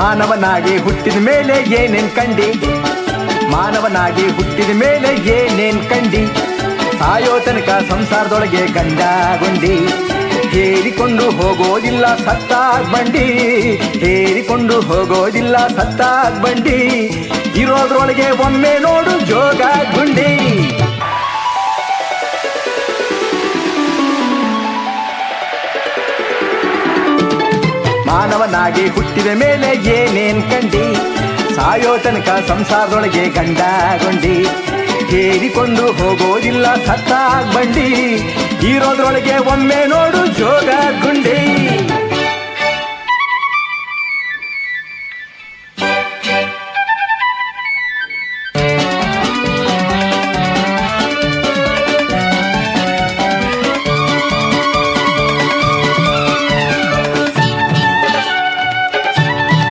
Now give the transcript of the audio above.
ಮಾನವನಾಗಿ ಹುಟ್ಟಿದ ಮೇಲೆ ಏನೇನ್ ಕಂಡಿ, ಮಾನವನಾಗಿ ಹುಟ್ಟಿದ ಮೇಲೆ ಏನೇನ್ ಕಂಡಿ, ಸಾಯೋ ತನಕ ಸಂಸಾರದೊಳಗೆ ಗಂಡಗುಂಡಿ, ಹೇರಿಕೊಂಡು ಹೋಗೋದಿಲ್ಲ ಸತ್ತಾಗ್ ಬಂಡಿ, ಹೇರಿಕೊಂಡು ಹೋಗೋದಿಲ್ಲ ಸತ್ತಾಗ್ ಬಂಡಿ, ಇರೋದ್ರೊಳಗೆ ಒಮ್ಮೆ ನೋಡು ಜೋಗ ಗುಂಡಿ. ಮಾನವನಾಗಿ ಹುಟ್ಟಿದ ಮೇಲೆ ಏನೇನ್ ಕಂಡಿ, ಸಾಯೋ ತನಕ ಸಂಸಾರದೊಳಗೆ ಗಂಡಗುಂಡಿ, ಹೇರಿಕೊಂಡು ಹೋಗೋದಿಲ್ಲ ಸತ್ತಾಗ್ ಬಂಡಿ, ಇರೋದ್ರೊಳಗೆ ಒಮ್ಮೆ ನೋಡು ಜೋಗ ಗುಂಡಿ.